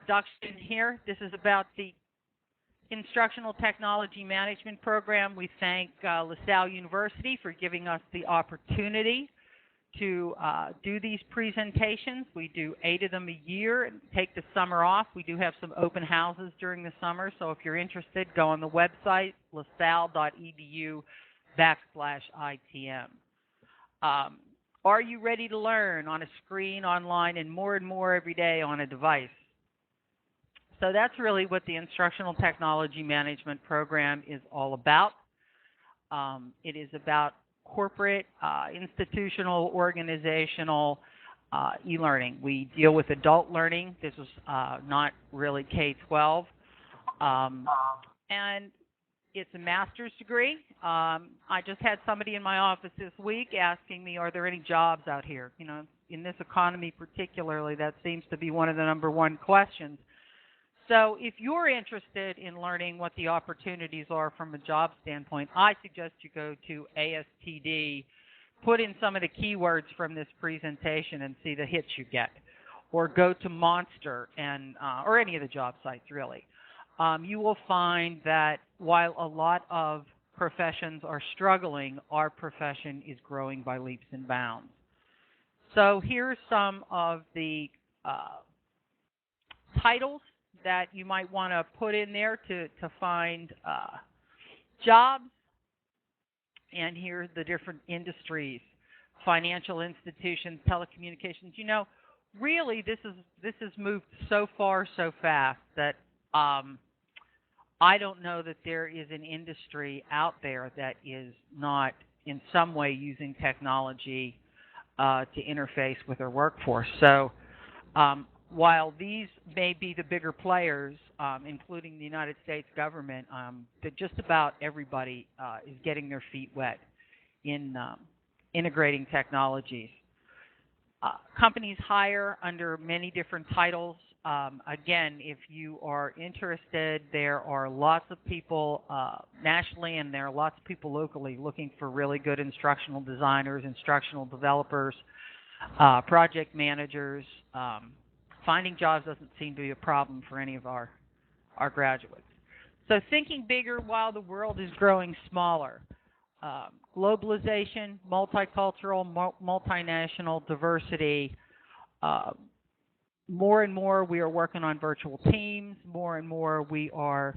introduction here. This is about the Instructional Technology Management Program. We thank LaSalle University for giving us the opportunity to do these presentations. We do 8 of them a year and take the summer off. We do have some open houses during the summer, so if you're interested, go on the website, lasalle.edu/ITM. Are you ready to learn on a screen, online, and more every day on a device? So that's really what the Instructional Technology Management Program is all about. It is about corporate, institutional, organizational e-learning. We deal with adult learning. This is not really K-12. And it's a master's degree. I just had somebody in my office this week asking me, are there any jobs out here? You know, in this economy particularly, that seems to be one of the #1 questions. So if you're interested in learning what the opportunities are from a job standpoint, I suggest you go to ASTD, put in some of the keywords from this presentation and see the hits you get. Or go to Monster and or any of the job sites, really. You will find that while a lot of professions are struggling, our profession is growing by leaps and bounds. So here's some of the titles that you might want to put in there to find jobs. And here's the different industries: financial institutions, telecommunications. You know, really, this has moved so far so fast that I don't know that there is an industry out there that is not in some way using technology to interface with their workforce. So while these may be the bigger players, including the United States government, that just about everybody is getting their feet wet in integrating technologies. Companies hire under many different titles. Again, if you are interested, there are lots of people nationally and there are lots of people locally looking for really good instructional designers, instructional developers, project managers. Finding jobs doesn't seem to be a problem for any of our graduates. So thinking bigger while the world is growing smaller. Globalization, multicultural, multinational, diversity. More and more we are working on virtual teams. More and more we are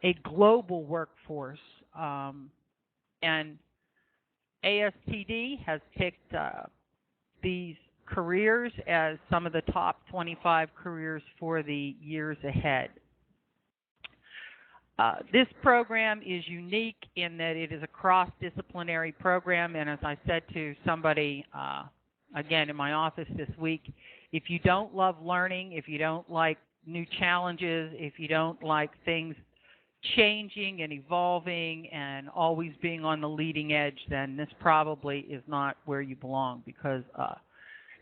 a global workforce. And ASTD has picked these careers as some of the top 25 careers for the years ahead. This program is unique in that it is a cross-disciplinary program, and as I said to somebody, again, in my office this week, if you don't love learning, if you don't like new challenges, if you don't like things changing and evolving and always being on the leading edge, then this probably is not where you belong, because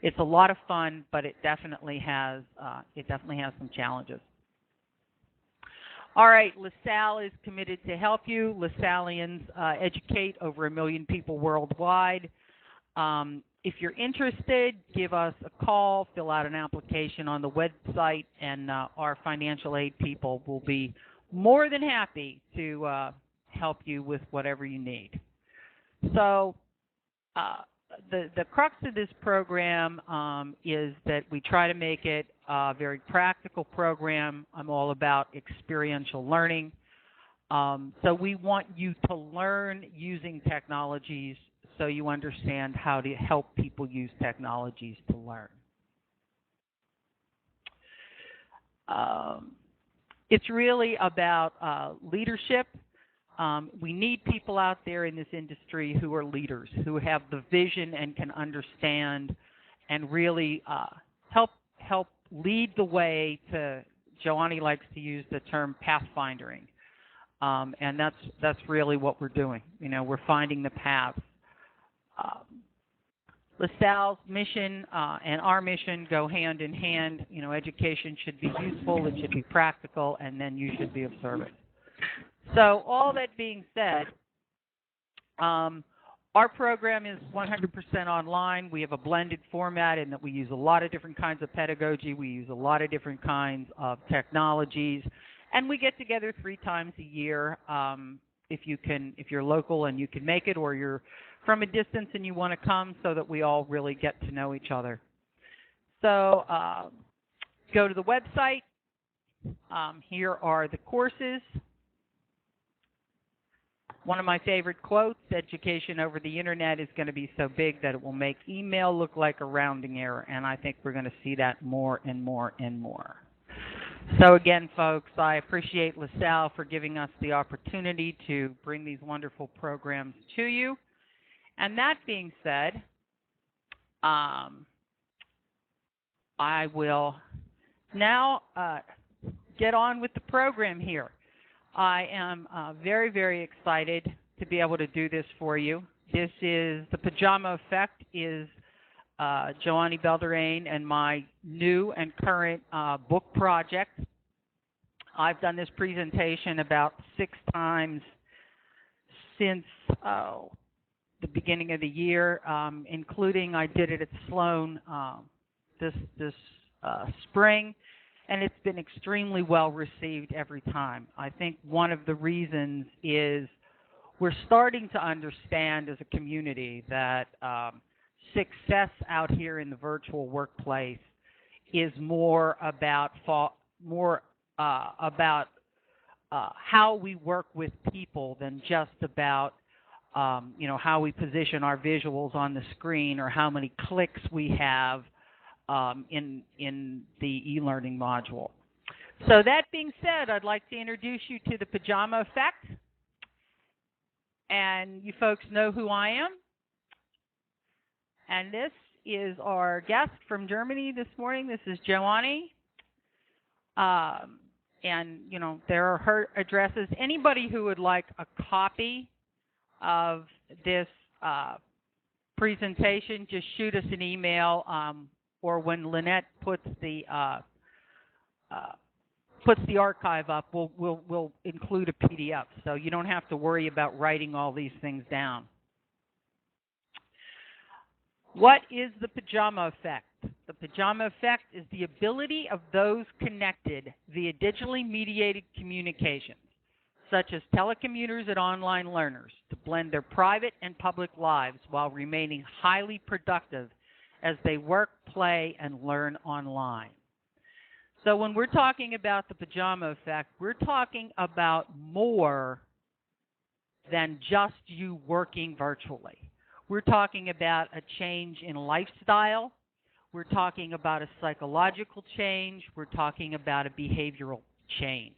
it's a lot of fun, but it definitely has some challenges. All right, LaSalle is committed to help you. LaSallians educate over 1 million people worldwide. If you're interested, give us a call, fill out an application on the website, and our financial aid people will be more than happy to help you with whatever you need. So the crux of this program is that we try to make it a very practical program. I'm all about experiential learning. So we want you to learn using technologies so you understand how to help people use technologies to learn. It's really about leadership. We need people out there in this industry who are leaders, who have the vision and can understand and really help lead the way to, Yoany likes to use the term pathfinding. And that's really what we're doing. You know, we're finding the path. LaSalle's mission and our mission go hand in hand. You know, education should be useful, it should be practical, and then you should be observant. So all that being said, Our program is 100% online. We have a blended format in that we use a lot of different kinds of pedagogy. We use a lot of different kinds of technologies, and we get together 3 times a year. If you're local and you can make it, or you're from a distance and you want to come, so that we all really get to know each other. So go to the website. Here are the courses. One of my favorite quotes: education over the internet is going to be so big that it will make email look like a rounding error. And I think we're going to see that more and more and more. So again, folks, I appreciate LaSalle for giving us the opportunity to bring these wonderful programs to you. And that being said, I will now get on with the program here. I am very, very excited to be able to do this for you. This is the Pajama Effect, is Yoany Beldarrain and my new and current book project. I've done this presentation about 6 times since the beginning of the year, including I did it at Sloan this spring, and it's been extremely well received every time. I think one of the reasons is we're starting to understand as a community that success out here in the virtual workplace is more about how we work with people than just about how we position our visuals on the screen or how many clicks we have in the e-learning module. So that being said, I'd like to introduce you to the Pajama Effect. And you folks know who I am. And this is our guest from Germany this morning. This is Yoany. And, there are her addresses. Anybody who would like a copy of this presentation, just shoot us an email, or when Lynette puts the archive up, we'll include a PDF, so you don't have to worry about writing all these things down. What is the Pajama Effect? The Pajama Effect is the ability of those connected via digitally mediated communications, such as telecommuters and online learners, to blend their private and public lives while remaining highly productive as they work, play, and learn online. So when we're talking about the Pajama Effect, we're talking about more than just you working virtually. We're talking about a change in lifestyle. We're talking about a psychological change. We're talking about a behavioral change.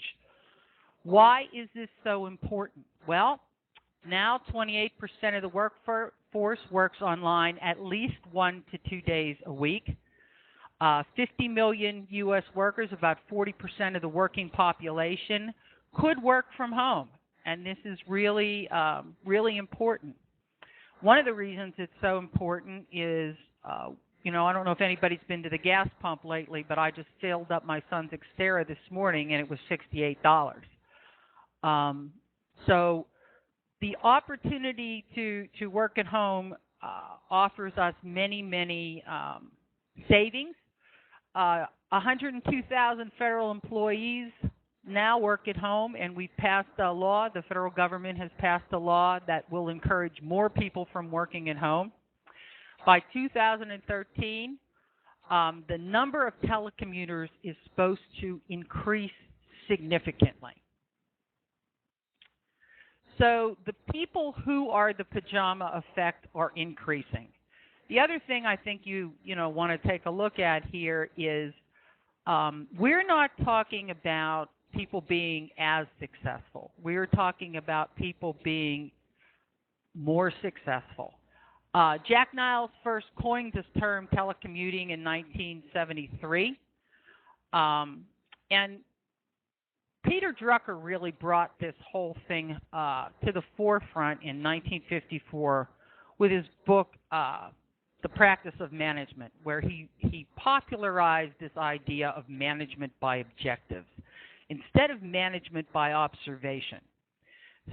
Why is this so important? Well, now 28% of the workforce works online at least 1 to 2 days a week. 50 million U.S. workers, about 40% of the working population, could work from home. And this is really, really important. One of the reasons it's so important is, I don't know if anybody's been to the gas pump lately, but I just filled up my son's Xterra this morning, and it was $68. So the opportunity to work at home offers us many, many savings. 102,000 federal employees now work at home, and we've passed a law. The federal government has passed a law that will encourage more people from working at home. By 2013, the number of telecommuters is supposed to increase significantly. So the people who are the Pajama Effect are increasing. The other thing I think you want to take a look at here is we're not talking about people being as successful. We're talking about people being more successful. Jack Niles first coined this term telecommuting in 1973. And Peter Drucker really brought this whole thing to the forefront in 1954 with his book, The Practice of Management, where he popularized this idea of management by objectives instead of management by observation.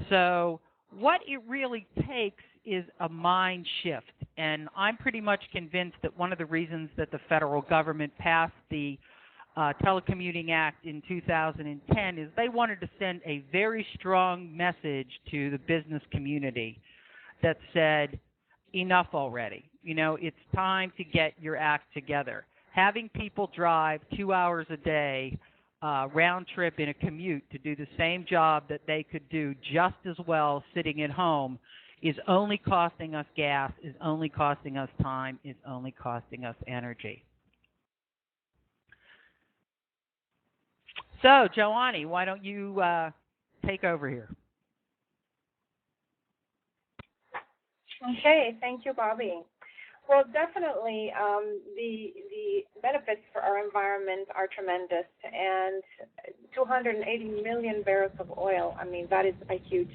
So what it really takes is a mind shift, and I'm pretty much convinced that one of the reasons that the federal government passed the Telecommuting Act in 2010 is they wanted to send a very strong message to the business community that said, enough already. You know, it's time to get your act together. Having people drive 2 hours a day round trip in a commute to do the same job that they could do just as well sitting at home is only costing us gas, is only costing us time, is only costing us energy. So, Yoany, why don't you take over here? Okay, thank you, Bobbe. Well, definitely, the benefits for our environment are tremendous, and 280 million barrels of oil. I mean, that is a huge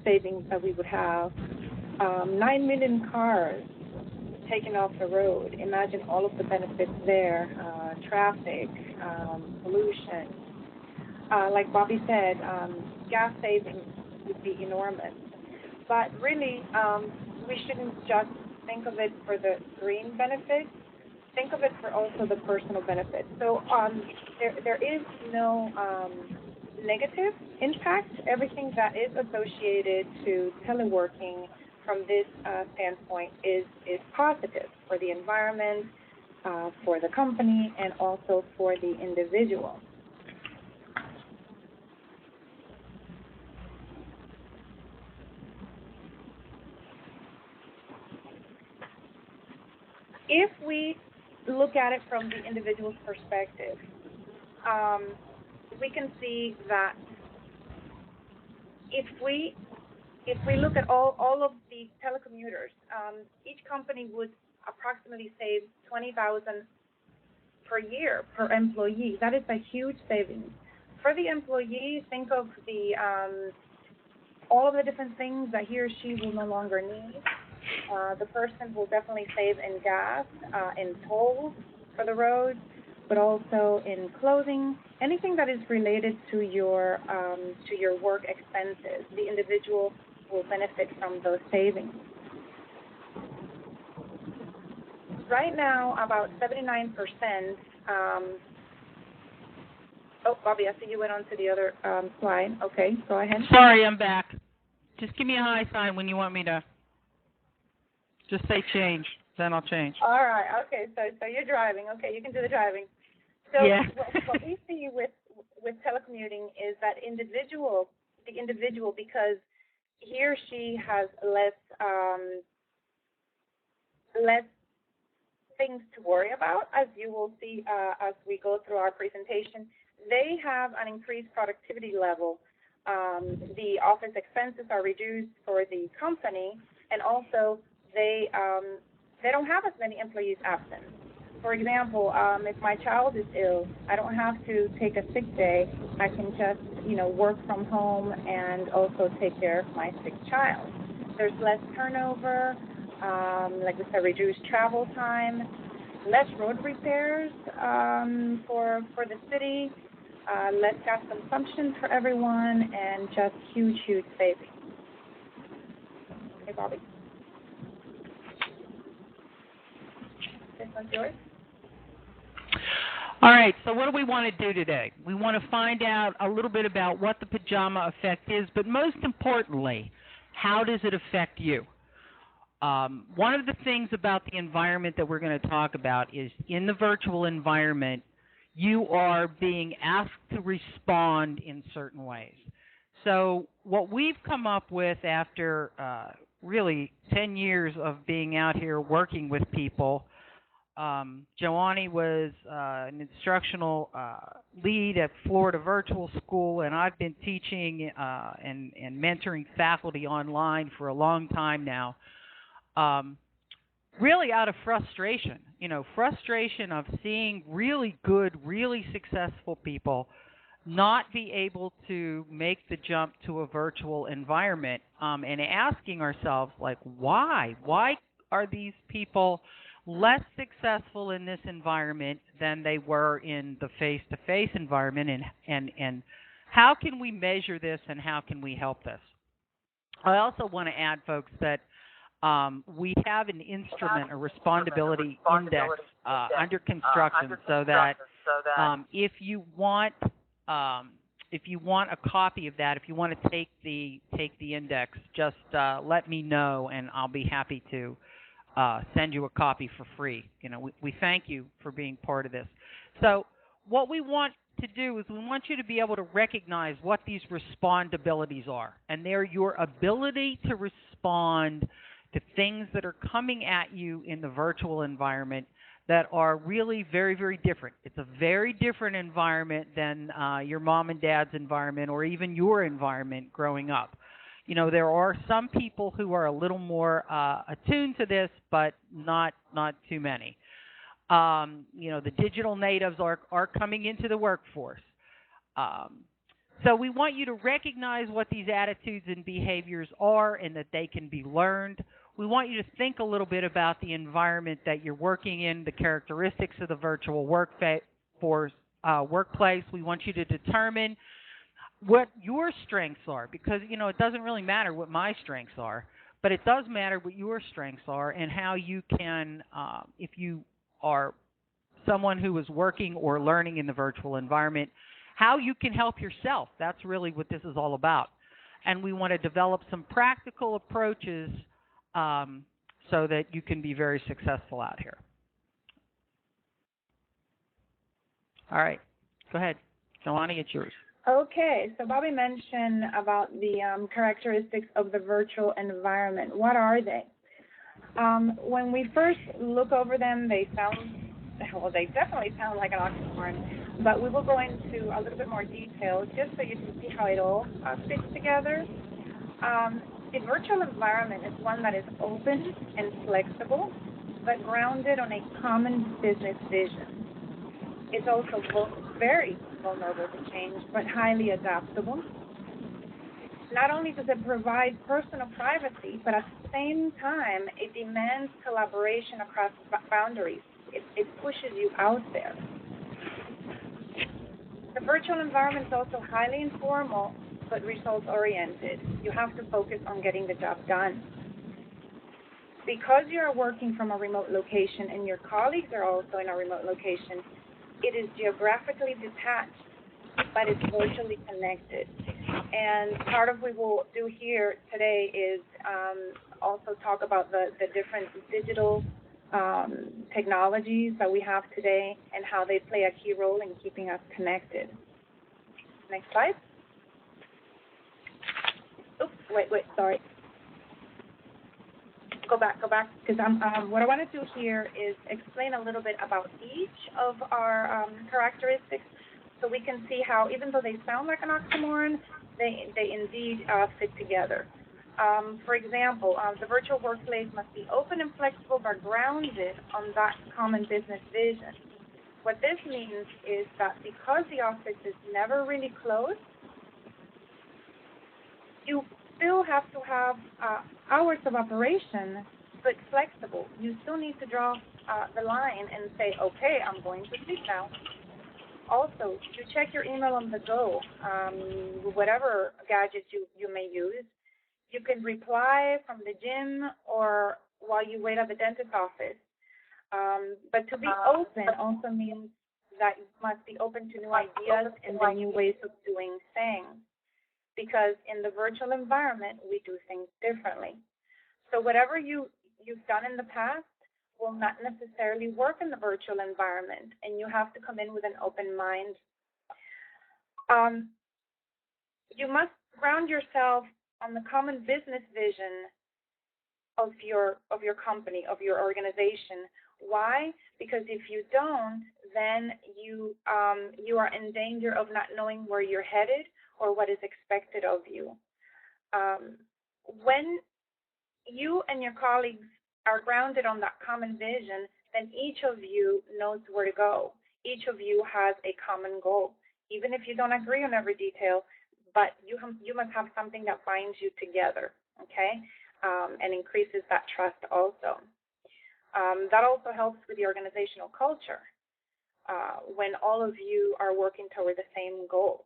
savings that we would have. 9 million cars taken off the road. Imagine all of the benefits there: traffic, pollution. Like Bobbe said, gas savings would be enormous. But really, we shouldn't just think of it for the green benefits. Think of it for also the personal benefits. So there is no negative impact. Everything that is associated to teleworking from this standpoint is positive for the environment, for the company, and also for the individual. If we look at it from the individual's perspective, we can see that if we look at all of the telecommuters, each company would approximately save $20,000 per year per employee. That is a huge savings. For the employee, think of the all of the different things that he or she will no longer need. The person will definitely save in gas, in tolls for the roads, but also in clothing, anything that is related to your work expenses. The individual will benefit from those savings. Right now, about 79%. Oh, Bobbe, I see you went on to the other slide. Okay, go ahead. Sorry, I'm back. Just give me a high sign when you want me to. Just say change, then I'll change. All right. Okay. So you're driving. Okay, you can do the driving. So yeah. what we see with telecommuting is that the individual, because he or she has less things to worry about, as you will see as we go through our presentation, they have an increased productivity level. The office expenses are reduced for the company, and also they don't have as many employees absent. For example, if my child is ill, I don't have to take a sick day. I can just, work from home and also take care of my sick child. There's less turnover, like we said, reduced travel time, less road repairs for the city, less gas consumption for everyone, and just huge savings. Okay, Bobbe. This one's yours. All right, so what do we want to do today? We want to find out a little bit about what the pajama effect is, but most importantly, how does it affect you? One of the things about the environment that we're going to talk about is in the virtual environment, you are being asked to respond in certain ways. So what we've come up with after really 10 years of being out here working with people, Yoany was an instructional lead at Florida Virtual School, and I've been teaching and mentoring faculty online for a long time now. Really out of frustration, frustration of seeing really good, really successful people not be able to make the jump to a virtual environment, and asking ourselves, like, why? Why are these people less successful in this environment than they were in the face-to-face environment, and how can we measure this and how can we help this? I also want to add, folks, that we have an instrument, a respondability index, under construction, so that if you want a copy of that, if you want to take the index, just let me know, and I'll be happy to send you a copy for free. You know, we thank you for being part of this. So what we want to do is we want you to be able to recognize what these respondabilities are, and they're your ability to respond to things that are coming at you in the virtual environment that are really very, very different. It's a very different environment than your mom and dad's environment, or even your environment growing up. You know, there are some people who are a little more attuned to this, but not too many. You know, the digital natives are coming into the workforce. So we want you to recognize what these attitudes and behaviors are, and that they can be learned. We want you to think a little bit about the environment that you're working in, the characteristics of the virtual workplace. We want you to determine what your strengths are, because, you know, it doesn't really matter what my strengths are, but it does matter what your strengths are, and how you can, if you are someone who is working or learning in the virtual environment, how you can help yourself. That's really what this is all about. And we want to develop some practical approaches so that you can be very successful out here. All right. Go ahead. Yoany, it's yours. Okay, so Bobbe mentioned about the characteristics of the virtual environment. What are they? When we first look over them, they definitely sound like an oxymoron, but we will go into a little bit more detail just so you can see how it all fits together. The virtual environment is one that is open and flexible, but grounded on a common business vision. It's also very vulnerable to change, but highly adaptable. Not only does it provide personal privacy, but at the same time, it demands collaboration across boundaries. It pushes you out there. The virtual environment is also highly informal, but results-oriented. You have to focus on getting the job done. Because you are working from a remote location and your colleagues are also in a remote location, it is geographically detached, but it's virtually connected. And part of what we will do here today is also talk about the different digital technologies that we have today and how they play a key role in keeping us connected. Next slide. Oops, wait, sorry. Go back, because what I want to do here is explain a little bit about each of our characteristics, so we can see how, even though they sound like an oxymoron, they indeed fit together. For example, the virtual workplace must be open and flexible, but grounded on that common business vision. What this means is that because the office is never really closed, you still have to have hours of operation, but flexible. You still need to draw the line and say, okay, I'm going to sleep now. Also, you check your email on the go, whatever gadgets you may use. You can reply from the gym or while you wait at the dentist's office. But to be open also means that you must be open to new ideas and the new ways of doing things. Because in the virtual environment, we do things differently. So whatever you've done in the past will not necessarily work in the virtual environment, and you have to come in with an open mind. You must ground yourself on the common business vision of your company, of your organization. Why? Because if you don't, then you are in danger of not knowing where you're headed or what is expected of you. When you and your colleagues are grounded on that common vision, then each of you knows where to go. Each of you has a common goal, even if you don't agree on every detail, but you must have something that binds you together, okay, and increases that trust also. That also helps with the organizational culture when all of you are working toward the same goal.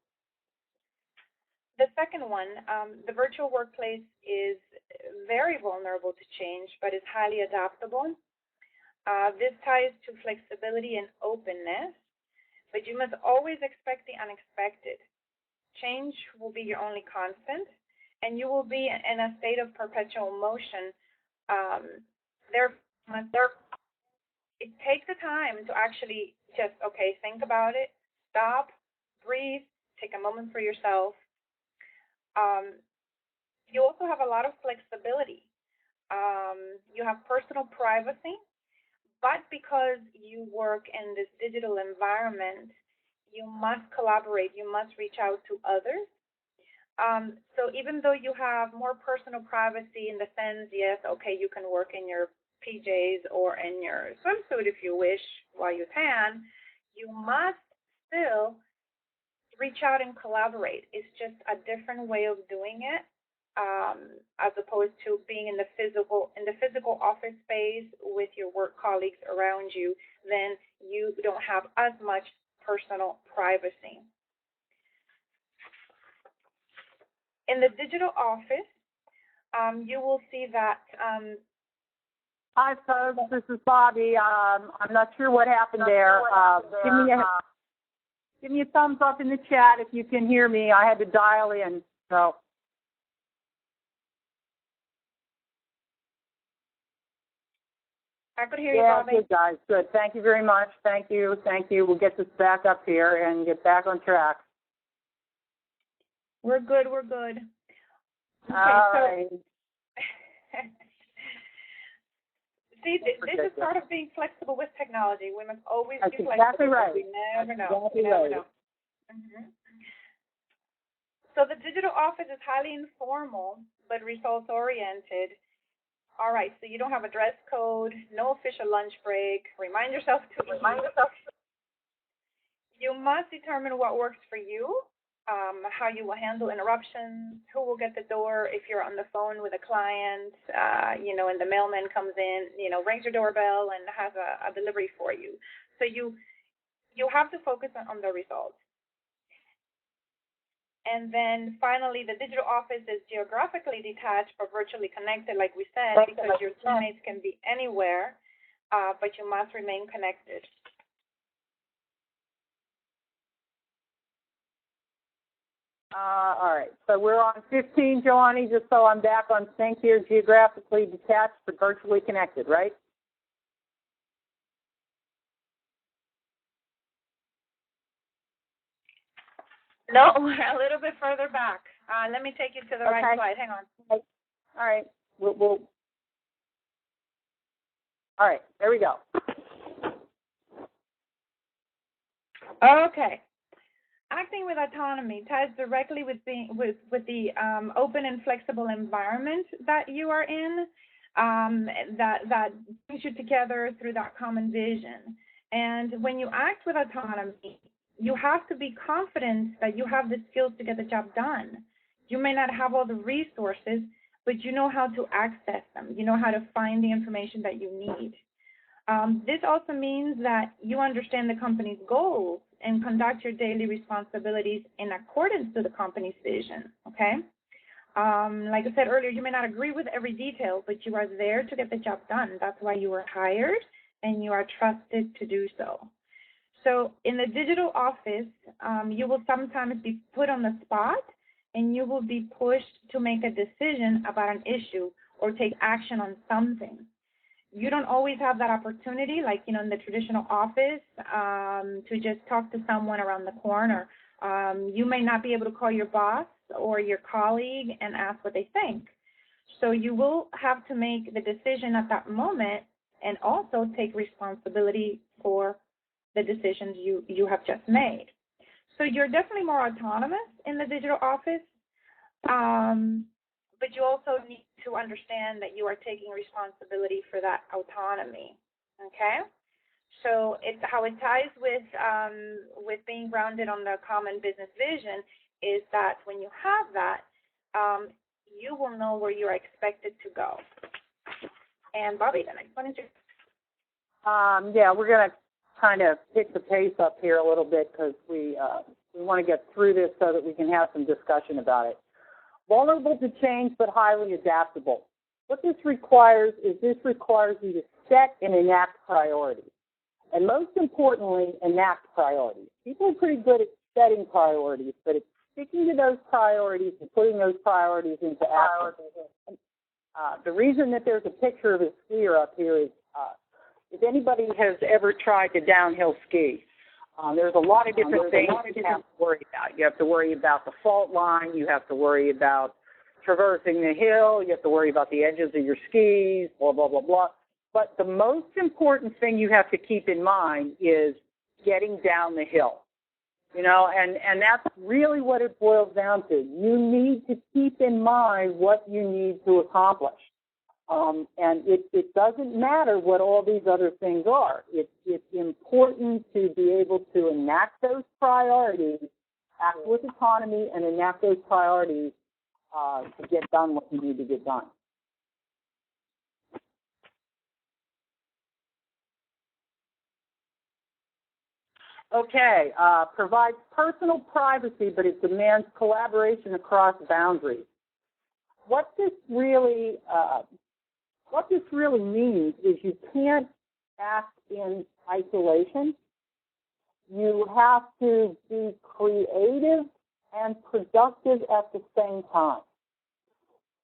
The second one, the virtual workplace is very vulnerable to change, but is highly adaptable. This ties to flexibility and openness, but you must always expect the unexpected. Change will be your only constant, and you will be in a state of perpetual motion. There, it takes the time to actually just, okay, think about it, stop, breathe, take a moment for yourself. You also have a lot of flexibility. You have personal privacy, but because you work in this digital environment, you must collaborate, you must reach out to others. So even though you have more personal privacy in the sense, yes, okay, you can work in your PJs or in your swimsuit if you wish while you tan, you must still reach out and collaborate. It's just a different way of doing it, as opposed to being in the physical office space with your work colleagues around you. Then you don't have as much personal privacy. In the digital office, you will see that. Hi, folks. This is Bobbe. I'm not sure what happened there. Give me a thumbs up in the chat if you can hear me. I had to dial in, so. I could hear you, Bobbe. Yeah, good, guys. Good. Thank you very much. Thank you. Thank you. We'll get this back up here and get back on track. We're good. We're good. Okay, all right. See, this is part of being flexible with technology. We must always That's be flexible. Exactly right. We never know. Exactly We never right. know. Mm-hmm. So the digital office is highly informal, but results-oriented. All right, so you don't have a dress code, no official lunch break. Remind yourself to eat. You must determine what works for you, how you will handle interruptions, who will get the door if you're on the phone with a client, and the mailman comes in, rings your doorbell and has a delivery for you. So you have to focus on the results. And then finally, the digital office is geographically detached but virtually connected, like we said, because your teammates can be anywhere, but you must remain connected. All right, so we're on 15, Yoany, just so I'm back on sync here, geographically detached but virtually connected, right? No, a little bit further back. Let me take you to the right slide. Hang on. All right. We'll all right, there we go. Okay. Acting with autonomy ties directly with the open and flexible environment that you are in, that brings you together through that common vision. And when you act with autonomy, you have to be confident that you have the skills to get the job done. You may not have all the resources, but you know how to access them. You know how to find the information that you need. This also means that you understand the company's goals and conduct your daily responsibilities in accordance to the company's vision, okay? Like I said earlier, you may not agree with every detail, but you are there to get the job done. That's why you were hired, and you are trusted to do so. So in the digital office, you will sometimes be put on the spot, and you will be pushed to make a decision about an issue or take action on something. You don't always have that opportunity, like, in the traditional office, to just talk to someone around the corner. You may not be able to call your boss or your colleague and ask what they think. So you will have to make the decision at that moment and also take responsibility for the decisions you have just made. So you're definitely more autonomous in the digital office, but you also need to understand that you are taking responsibility for that autonomy, okay? So it's how it ties with being grounded on the common business vision is that when you have that, you will know where you're expected to go. And Bobbe, the next one is yours. Yeah, we're going to kind of pick the pace up here a little bit because we We want to get through this so that we can have some discussion about it. Vulnerable to change but highly adaptable. What this requires is you to set and enact priorities. And most importantly, enact priorities. People are pretty good at setting priorities, but it's sticking to those priorities and putting those priorities into action. The reason that there's a picture of a skier up here is if anybody has ever tried to downhill ski, there's a lot of different things you have to worry about. You have to worry about the fault line. You have to worry about traversing the hill. You have to worry about the edges of your skis, blah, blah, blah, blah. But the most important thing you have to keep in mind is getting down the hill. You know, and that's really what it boils down to. You need to keep in mind what you need to accomplish. And it doesn't matter what all these other things are. It's important to be able to enact those priorities, act with autonomy, and enact those priorities to get done what you need to get done. Okay, provides personal privacy, but it demands collaboration across boundaries. What this really means is you can't act in isolation. You have to be creative and productive at the same time.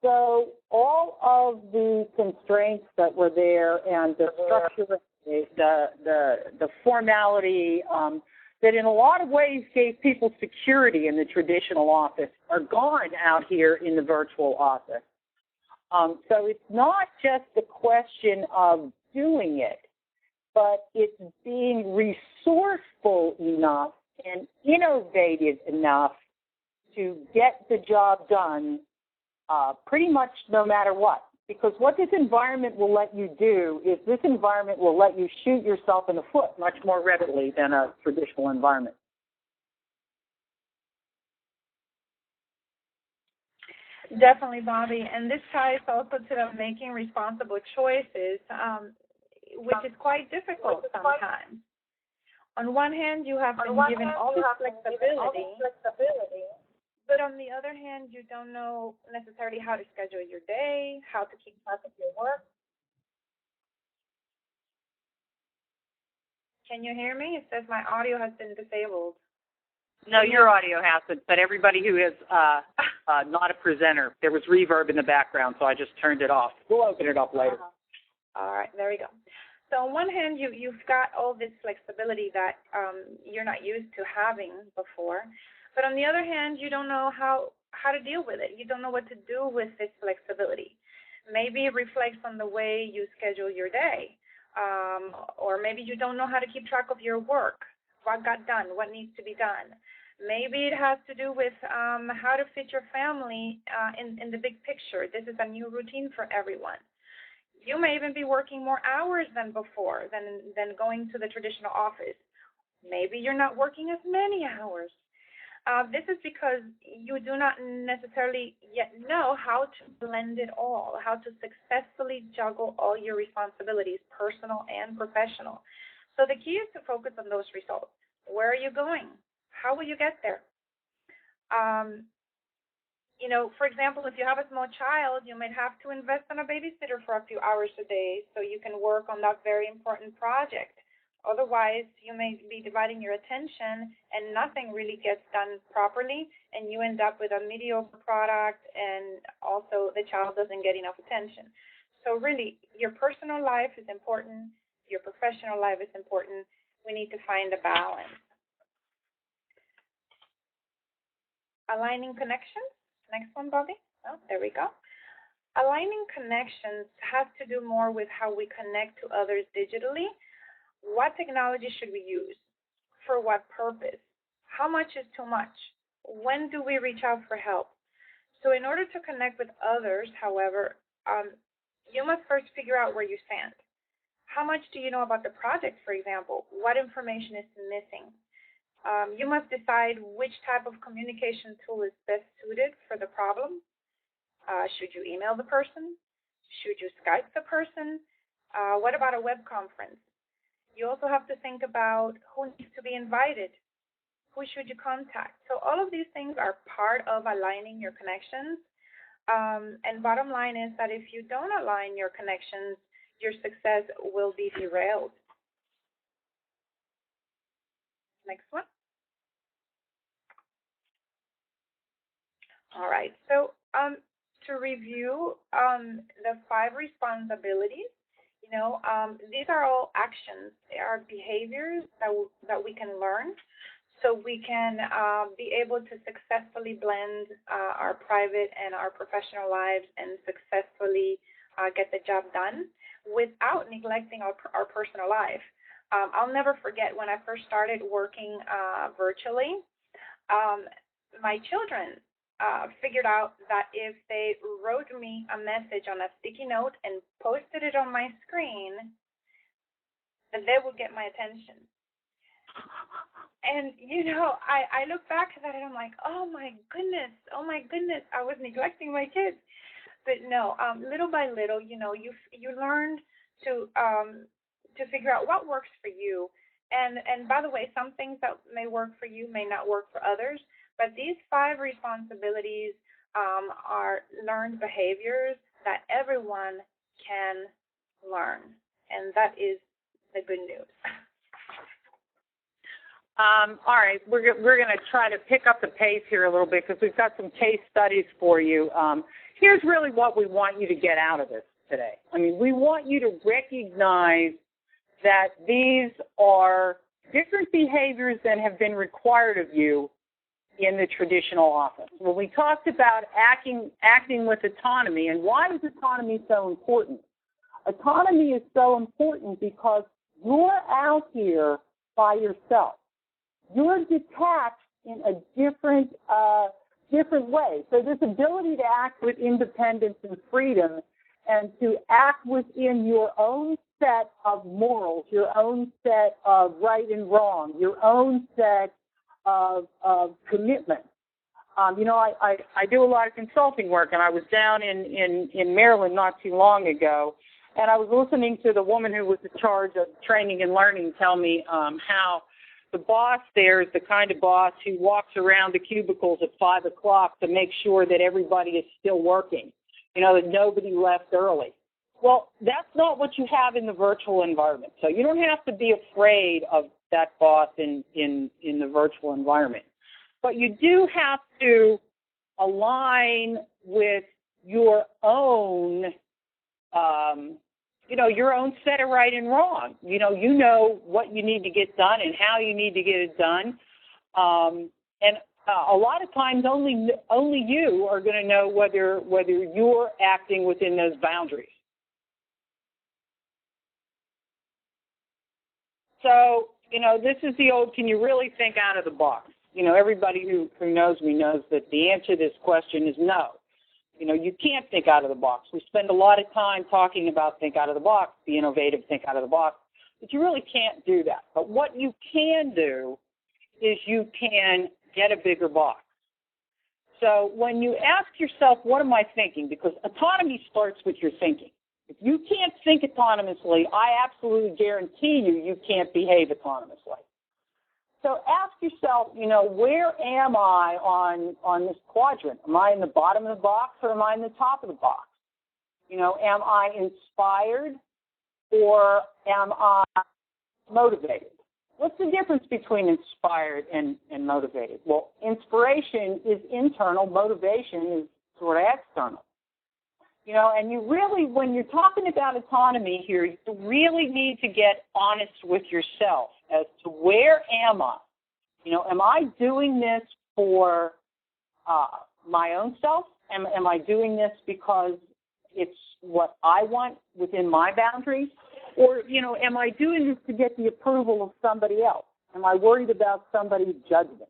So all of the constraints that were there and the structure, the formality that in a lot of ways gave people security in the traditional office are gone out here in the virtual office. So it's not just a question of doing it, but it's being resourceful enough and innovative enough to get the job done pretty much no matter what. Because what this environment will let you do is this environment will let you shoot yourself in the foot much more readily than a traditional environment. Definitely, Bobbe. And this ties also to the making responsible choices, which is quite difficult sometimes. On one hand, you have been given all this flexibility, but on the other hand, you don't know necessarily how to schedule your day, how to keep track of your work. Can you hear me? It says my audio has been disabled. No, your audio hasn't, but everybody who is not a presenter, there was reverb in the background, so I just turned it off. We'll open it up later. All right, there we go. So on one hand, you've got all this flexibility that you're not used to having before. But on the other hand, you don't know how to deal with it. You don't know what to do with this flexibility. Maybe it reflects on the way you schedule your day. Or maybe you don't know how to keep track of your work, what got done, what needs to be done. Maybe it has to do with how to fit your family in the big picture. This is a new routine for everyone. You may even be working more hours than before, than going to the traditional office. Maybe you're not working as many hours. This is because you do not necessarily yet know how to blend it all, how to successfully juggle all your responsibilities, personal and professional. So the key is to focus on those results. Where are you going? How will you get there? For example, if you have a small child, you might have to invest in a babysitter for a few hours a day so you can work on that very important project. Otherwise, you may be dividing your attention and nothing really gets done properly, and you end up with a mediocre product, and also the child doesn't get enough attention. So really, your personal life is important. Your professional life is important. We need to find a balance. Aligning connections. Next one, Bobbe. Oh, there we go. Aligning connections has to do more with how we connect to others digitally. What technology should we use? For what purpose? How much is too much? When do we reach out for help? So in order to connect with others, however, you must first figure out where you stand. How much do you know about the project, for example? What information is missing? You must decide which type of communication tool is best suited for the problem. Should you email the person? Should you Skype the person? What about a web conference? You also have to think about who needs to be invited. Who should you contact? So all of these things are part of aligning your connections. And bottom line is that if you don't align your connections, your success will be derailed. Next one. All right. So to review the 5 responsibilities, these are all actions. They are behaviors that we can learn, so we can be able to successfully blend our private and our professional lives and successfully get the job done without neglecting our personal life. I'll never forget when I first started working virtually, my children figured out that if they wrote me a message on a sticky note and posted it on my screen, that they would get my attention. And, I look back at that and I'm like, oh my goodness, I was neglecting my kids. But no, little by little, you learn to figure out what works for you. And by the way, some things that may work for you may not work for others. But these 5 responsibilities are learned behaviors that everyone can learn, and that is the good news. All right, we're going to try to pick up the pace here a little bit because we've got some case studies for you. Here's really what we want you to get out of this today. I mean, we want you to recognize that these are different behaviors that have been required of you in the traditional office. When we talked about acting with autonomy, and why is autonomy so important? Autonomy is so important because you're out here by yourself. You're detached in a different way. So this ability to act with independence and freedom and to act within your own set of morals, your own set of right and wrong, your own set of commitment. I do a lot of consulting work, and I was down in Maryland not too long ago, and I was listening to the woman who was in charge of training and learning tell me how the boss there is the kind of boss who walks around the cubicles at 5 o'clock to make sure that everybody is still working, that nobody left early. Well, that's not what you have in the virtual environment. So you don't have to be afraid of that boss in the virtual environment. But you do have to align with your own, your own set of right and wrong. You know what you need to get done and how you need to get it done. And a lot of times only you are going to know whether you're acting within those boundaries. So, this is the old, can you really think out of the box? Everybody who knows me knows that the answer to this question is no. You can't think out of the box. We spend a lot of time talking about think out of the box, be innovative, think out of the box, but you really can't do that. But what you can do is you can get a bigger box. So when you ask yourself, what am I thinking? Because autonomy starts with your thinking. If you can't think autonomously, I absolutely guarantee you can't behave autonomously. So ask yourself, where am I on this quadrant? Am I in the bottom of the box or am I in the top of the box? Am I inspired or am I motivated? What's the difference between inspired and motivated? Well, inspiration is internal, motivation is sort of external. And you really, when you're talking about autonomy here, you really need to get honest with yourself as to where am I? Am I doing this for my own self? Am I doing this because it's what I want within my boundaries? Or, am I doing this to get the approval of somebody else? Am I worried about somebody's judgment?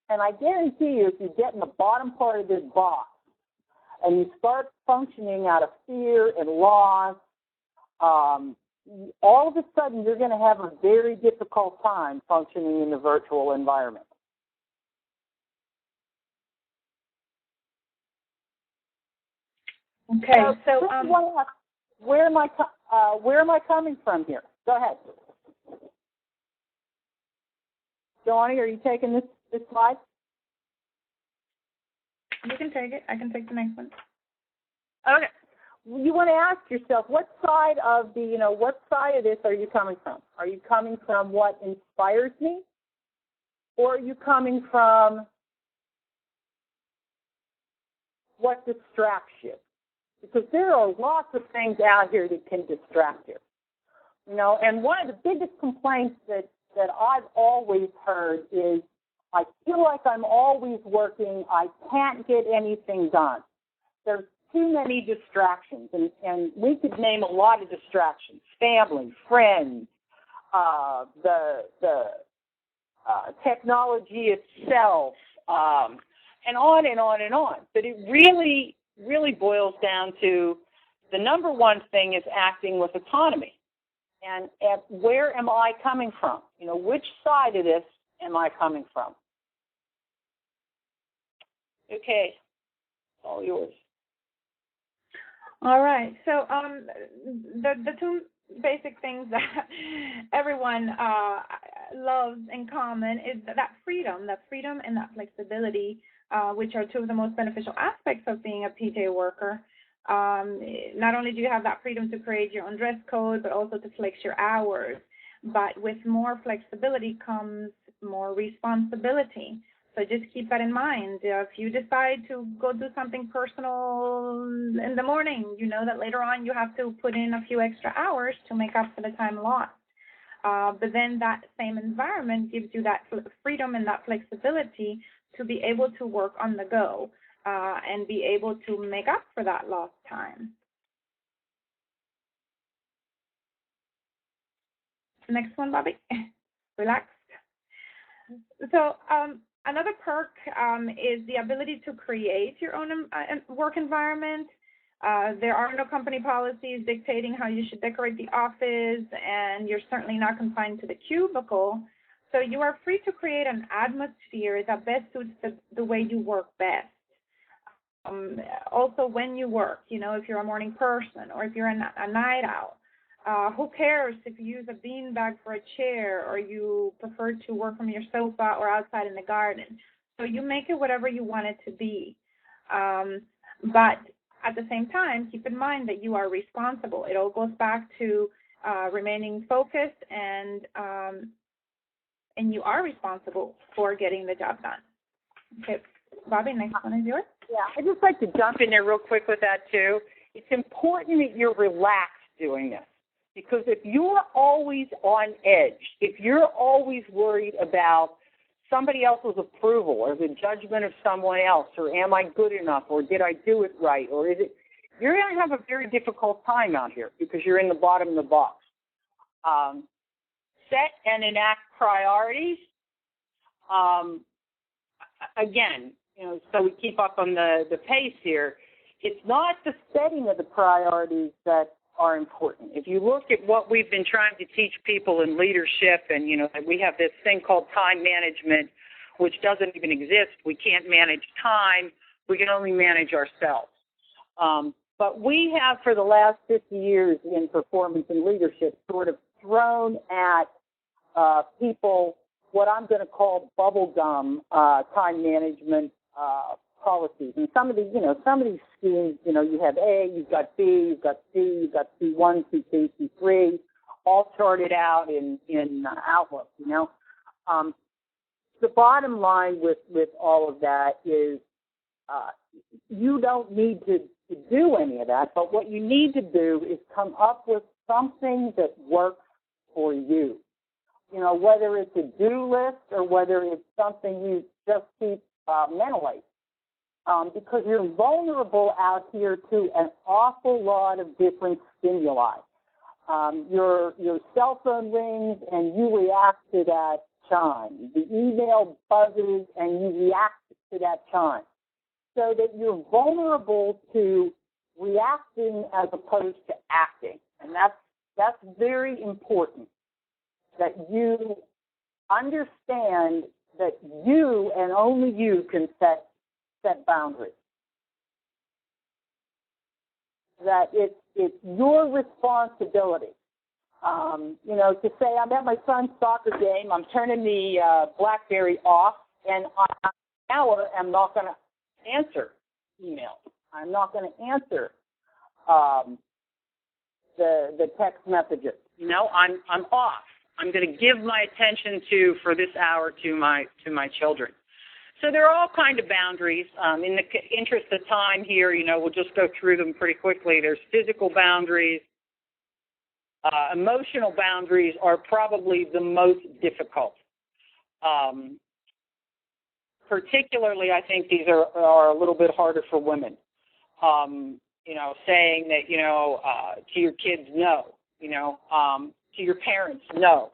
And I guarantee you, if you get in the bottom part of this box, and you start functioning out of fear and loss, all of a sudden you're going to have a very difficult time functioning in the virtual environment. Okay, so where am I coming from here? Go ahead. Yoany, are you taking this slide? You can take it. I can take the next one. Okay. You want to ask yourself, what side of this are you coming from? Are you coming from what inspires me? Or are you coming from what distracts you? Because there are lots of things out here that can distract you. And one of the biggest complaints that I've always heard is, I feel like I'm always working, I can't get anything done. There's too many distractions, and we could name a lot of distractions: family, friends, the technology itself, and on and on and on. But it really, really boils down to the number one thing is acting with autonomy. And where am I coming from? Which side of this am I coming from? Okay, all yours. All right. So the two basic things that everyone loves in common is that freedom and that flexibility, which are two of the most beneficial aspects of being a PJ worker. Not only do you have that freedom to create your own dress code, but also to flex your hours. But with more flexibility comes more responsibility. So just keep that in mind. If you decide to go do something personal in the morning, you know that later on you have to put in a few extra hours to make up for the time lost. But then that same environment gives you that freedom and that flexibility to be able to work on the go and be able to make up for that lost time. Next one, Bobbe. Relaxed. So another perk is the ability to create your own work environment. There are no company policies dictating how you should decorate the office, and you're certainly not confined to the cubicle. So you are free to create an atmosphere that best suits the way you work best. Also, when you work, if you're a morning person or if you're a night owl, who cares if you use a beanbag for a chair or you prefer to work from your sofa or outside in the garden. So you make it whatever you want it to be. But at the same time, keep in mind that you are responsible. It all goes back to remaining focused, and you are responsible for getting the job done. Okay, Bobbe, next one is yours. Yeah, I'd just like to jump in there real quick with that, too. It's important that you're relaxed doing this, because if you're always on edge, if you're always worried about somebody else's approval or the judgment of someone else, or am I good enough, or did I do it right, or is it, you're going to have a very difficult time out here because you're in the bottom of the box. Set and enact priorities. Again, so we keep up on the pace here. It's not the setting of the priorities that are important. If you look at what we've been trying to teach people in leadership, and we have this thing called time management, which doesn't even exist. We can't manage time. We can only manage ourselves. But we have, for the last 50 years in performance and leadership, sort of thrown at people what I'm going to call bubblegum time management policies. And some of these schemes, you have A, you've got B, you've got C, you've got C1, C2, C3, all charted out in Outlook, The bottom line with all of that is you don't need to do any of that, but what you need to do is come up with something that works for you. Whether it's a do list or whether it's something you just keep mentally. Because you're vulnerable out here to an awful lot of different stimuli. Your cell phone rings and you react to that chime. The email buzzes and you react to that chime. So that you're vulnerable to reacting as opposed to acting. And that's very important, that you understand that you and only you can set boundaries. That it's your responsibility To say I'm at my son's soccer game, I'm turning the BlackBerry off, and on an hour I'm not going to answer emails. I'm not going to answer the text messages. I'm off. I'm going to give my attention for this hour to my children. So there are all kind of boundaries. In the interest of time here, we'll just go through them pretty quickly. There's physical boundaries. Emotional boundaries are probably the most difficult. Particularly, I think these are a little bit harder for women. Saying that, to your kids, no. To your parents, no.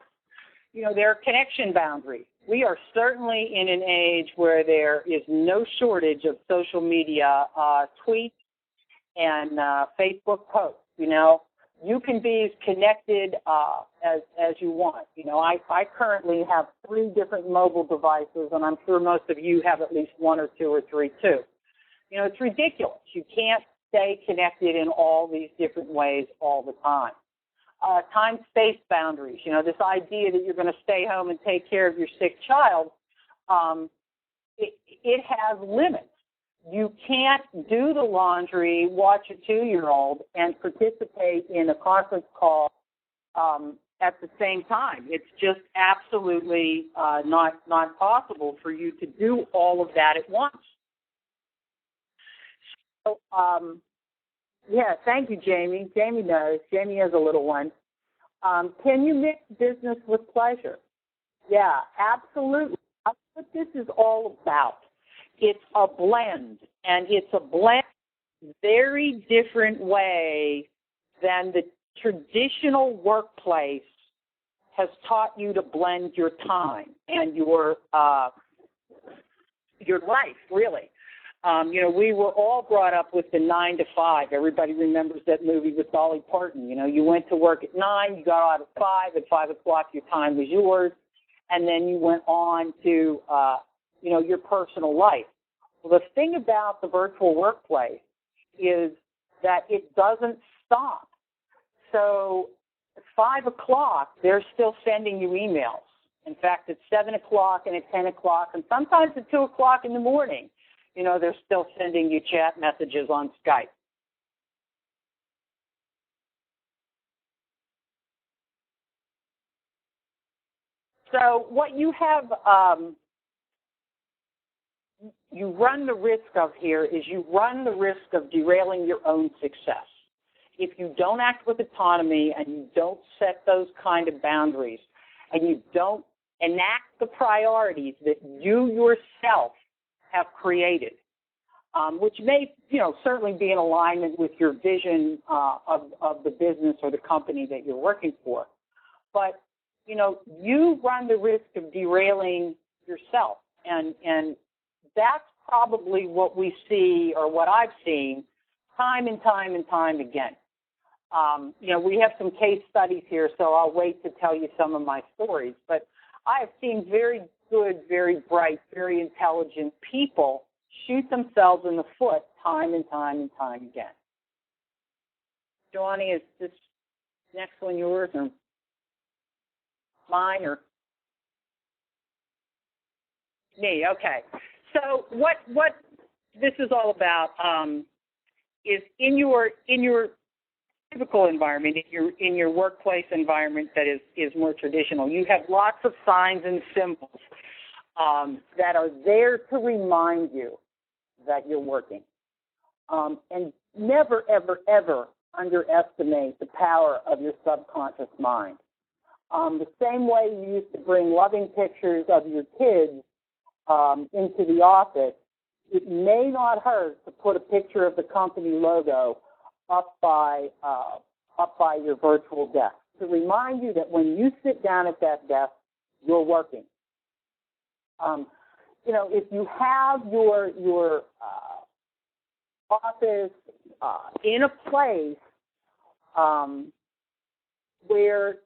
There are connection boundaries. We are certainly in an age where there is no shortage of social media tweets and Facebook posts. You can be as connected as you want. I currently have 3 different mobile devices, and I'm sure most of you have at least 1 or 2 or 3 too. It's ridiculous. You can't stay connected in all these different ways all the time. Time-space boundaries. This idea that you're going to stay home and take care of your sick child, it has limits. You can't do the laundry, watch a 2-year-old, and participate in a conference call at the same time. It's just absolutely not possible for you to do all of that at once. So, thank you, Jamie. Jamie knows. Jamie has a little one. Can you mix business with pleasure? Yeah, absolutely. That's what this is all about. It's a blend, and it's a blend very different way than the traditional workplace has taught you to blend your time and your life, really. We were all brought up with the 9 to 5. Everybody remembers that movie with Dolly Parton. You went to work at 9, you got out at 5. At 5 o'clock, your time was yours, and then you went on to, your personal life. Well, the thing about the virtual workplace is that it doesn't stop. So at 5 o'clock, they're still sending you emails. In fact, at 7 o'clock and at 10 o'clock, and sometimes at 2 o'clock in the morning, they're still sending you chat messages on Skype. So what you have, you run the risk of here is you run the risk of derailing your own success. If you don't act with autonomy and you don't set those kind of boundaries and you don't enact the priorities that you yourself have created, which may, certainly be in alignment with your vision of the business or the company that you're working for. But, you run the risk of derailing yourself. And that's probably what we see, or what I've seen, time and time and time again. We have some case studies here, so I'll wait to tell you some of my stories. But I have seen very good, very bright, very intelligent people shoot themselves in the foot time and time and time again. Yoany, is this next one yours or mine or me? Okay. So what this is all about is in your typical environment, in your workplace environment that is more traditional, you have lots of signs and symbols that are there to remind you that you're working. And never, ever, ever underestimate the power of your subconscious mind. The same way you used to bring loving pictures of your kids into the office, it may not hurt to put a picture of the company logo up by your virtual desk to remind you that when you sit down at that desk, you're working. If you have your office in a place where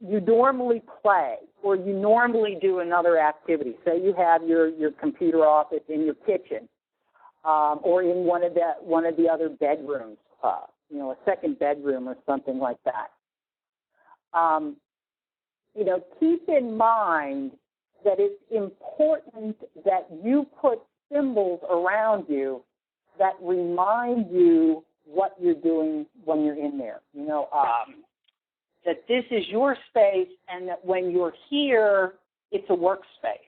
you normally play or you normally do another activity, say you have your computer office in your kitchen or in one of the other bedrooms, a second bedroom or something like that. keep in mind that it's important that you put symbols around you that remind you what you're doing when you're in there. That this is your space, and that when you're here, it's a workspace.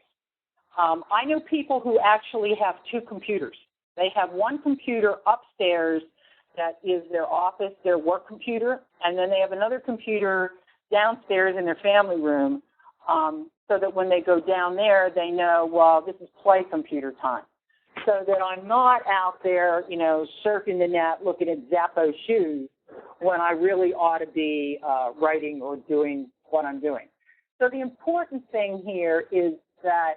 I know people who actually have two computers. They have one computer upstairs that is their office, their work computer, and then they have another computer downstairs in their family room, so that when they go down there, they know, well, this is play computer time. So that I'm not out there, surfing the net, looking at Zappos shoes, when I really ought to be writing or doing what I'm doing. So the important thing here is that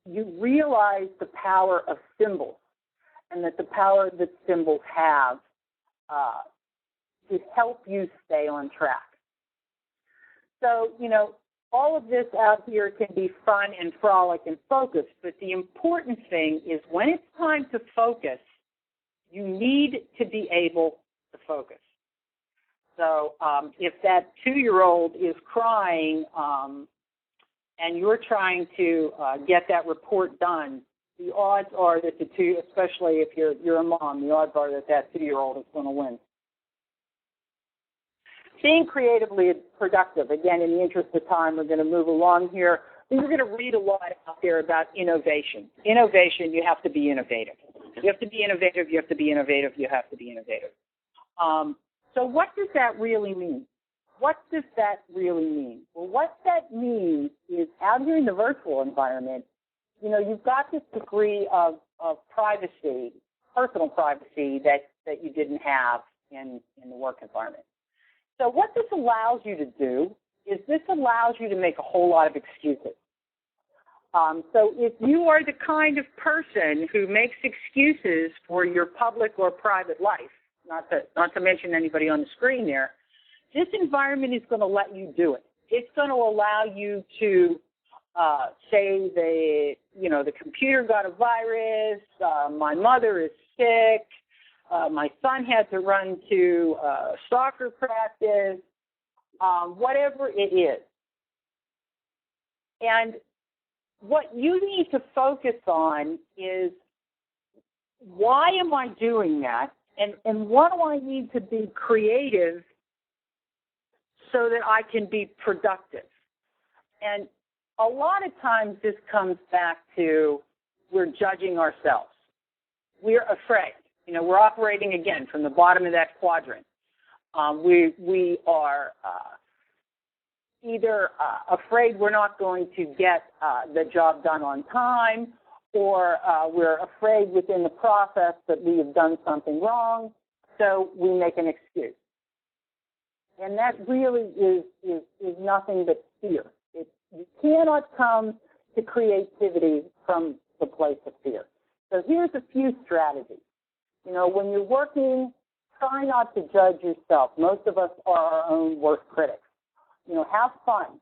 you realize the power of symbols, and that the power that symbols have to help you stay on track. So, all of this out here can be fun and frolic and focus, but the important thing is when it's time to focus, you need to be able to focus. So if that 2-year-old is crying and you're trying to get that report done, the odds are that especially if you're a mom, the odds are that 2-year-old is going to win. Being creatively productive. Again, in the interest of time, we're going to move along here. We're going to read a lot out there about innovation. Innovation, you have to be innovative. You have to be innovative, you have to be innovative, you have to be innovative. So what does that really mean? What does that really mean? Well, what that means is out here in the virtual environment, you've got this degree of privacy, personal privacy that you didn't have in the work environment. So what this allows you to do is this allows you to make a whole lot of excuses. So if you are the kind of person who makes excuses for your public or private life, not to mention anybody on the screen there, this environment is going to let you do it. It's going to allow you to say the computer got a virus, my mother is sick, my son had to run to soccer practice, whatever it is. And what you need to focus on is, why am I doing that? And what do I need to be creative so that I can be productive? And a lot of times this comes back to we're judging ourselves. We're afraid. We're operating, again, from the bottom of that quadrant. We are either afraid we're not going to get the job done on time, or we're afraid within the process that we have done something wrong, so we make an excuse. And that really is nothing but fear. You cannot come to creativity from the place of fear. So here's a few strategies. When you're working, try not to judge yourself. Most of us are our own worst critics. Have fun.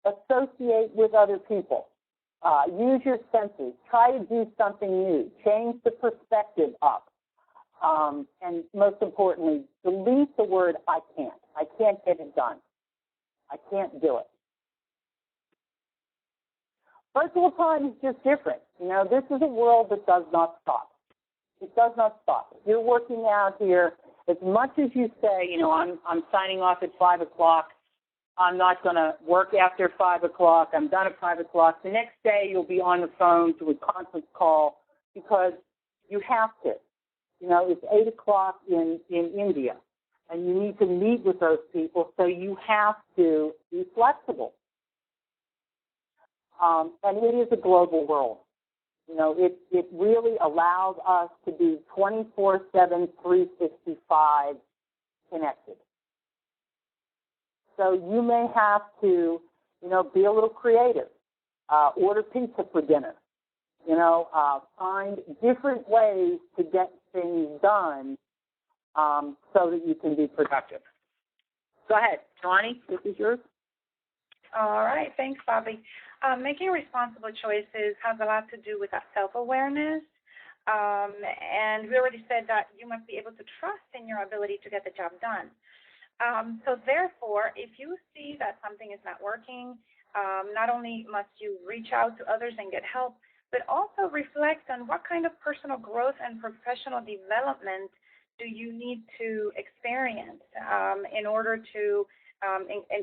Associate with other people. Use your senses. Try to do something new. Change the perspective up. And most importantly, delete the word I can't. I can't get it done. I can't do it. Virtual time is just different. This is a world that does not stop. It does not stop. If you're working out here, as much as you say, I'm signing off at 5 o'clock, I'm not going to work after 5 o'clock, I'm done at 5 o'clock, the next day you'll be on the phone to a conference call because you have to. It's 8 o'clock in India, and you need to meet with those people, so you have to be flexible. And it is a global world. It really allows us to be 24/7, 365 connected. So you may have to, be a little creative. Order pizza for dinner. Find different ways to get things done so that you can be productive. Go ahead, Yoany, this is yours. All right. Thanks, Bobbe. Making responsible choices has a lot to do with that self-awareness. And we already said that you must be able to trust in your ability to get the job done. So therefore, if you see that something is not working, not only must you reach out to others and get help, but also reflect on what kind of personal growth and professional development do you need to experience in order to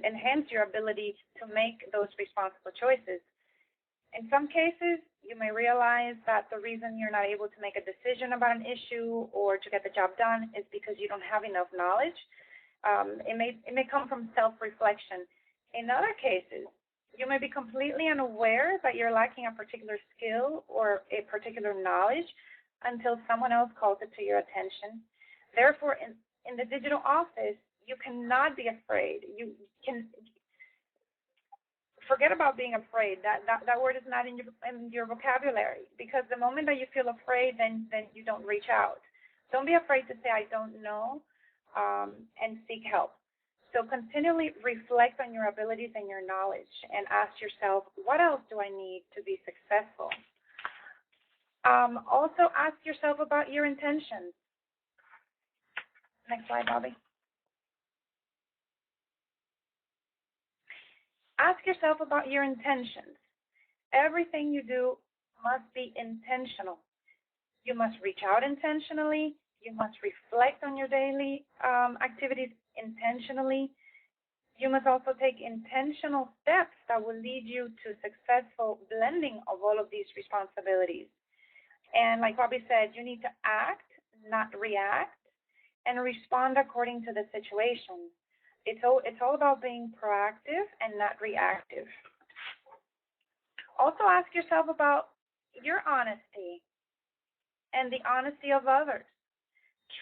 enhance your ability to make those responsible choices. In some cases, you may realize that the reason you're not able to make a decision about an issue or to get the job done is because you don't have enough knowledge. It may come from self-reflection. In other cases, you may be completely unaware that you're lacking a particular skill or a particular knowledge until someone else calls it to your attention. Therefore, in the digital office, you cannot be afraid. You can forget about being afraid. That word is not in your vocabulary, because the moment that you feel afraid, then you don't reach out. Don't be afraid to say, I don't know, and seek help. So continually reflect on your abilities and your knowledge and ask yourself, what else do I need to be successful? Also ask yourself about your intentions. Next slide, Bobbe. Ask yourself about your intentions. Everything you do must be intentional. You must reach out intentionally. You must reflect on your daily activities intentionally. You must also take intentional steps that will lead you to successful blending of all of these responsibilities. And like Bobbe said, you need to act, not react, and respond according to the situation. It's all about being proactive and not reactive. Also ask yourself about your honesty and the honesty of others.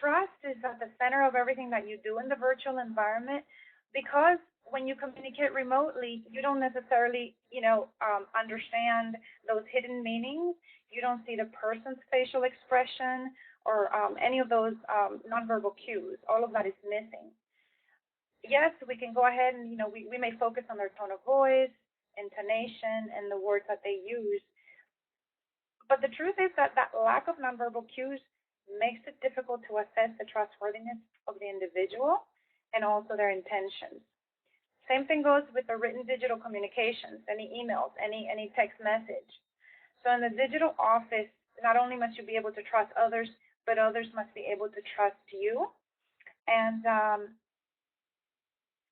Trust is at the center of everything that you do in the virtual environment, because when you communicate remotely, you don't necessarily, understand those hidden meanings. You don't see the person's facial expression or any of those nonverbal cues. All of that is missing. Yes, we can go ahead and, we may focus on their tone of voice, intonation, and the words that they use. But the truth is that lack of nonverbal cues makes it difficult to assess the trustworthiness of the individual and also their intentions. Same thing goes with the written digital communications, any emails, any text message. So in the digital office, not only must you be able to trust others, but others must be able to trust you. And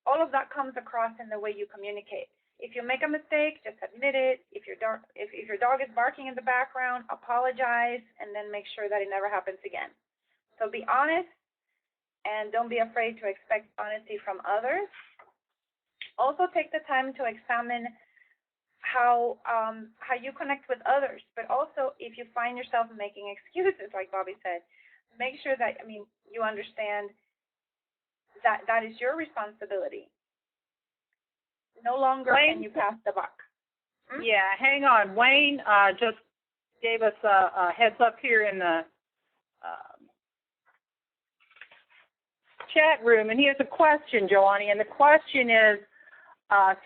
all of that comes across in the way you communicate. If you make a mistake, just admit it. If your dog is barking in the background, apologize, and then make sure that it never happens again. So be honest, and don't be afraid to expect honesty from others. Also take the time to examine how you connect with others, but also if you find yourself making excuses, like Bobbe said, make sure that you understand that is your responsibility. No longer Wayne, can you pass the buck. Yeah, hang on. Wayne just gave us a heads up here in the chat room, and he has a question, Yoany, and the question is,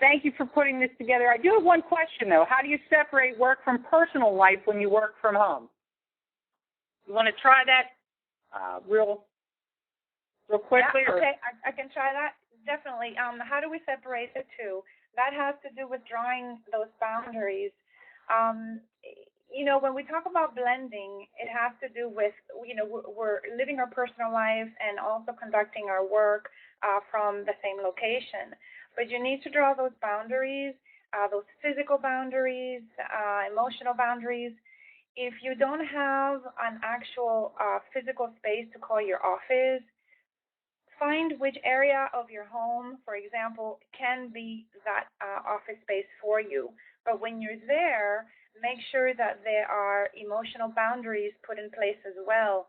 thank you for putting this together. I do have one question, though. How do you separate work from personal life when you work from home? You want to try that real quickly? Yeah, okay, I can try that. Definitely. How do we separate the two? That has to do with drawing those boundaries. When we talk about blending, it has to do with, we're living our personal life and also conducting our work from the same location. But you need to draw those boundaries, those physical boundaries, emotional boundaries. If you don't have an actual physical space to call your office, find which area of your home, for example, can be that office space for you. But when you're there, make sure that there are emotional boundaries put in place as well.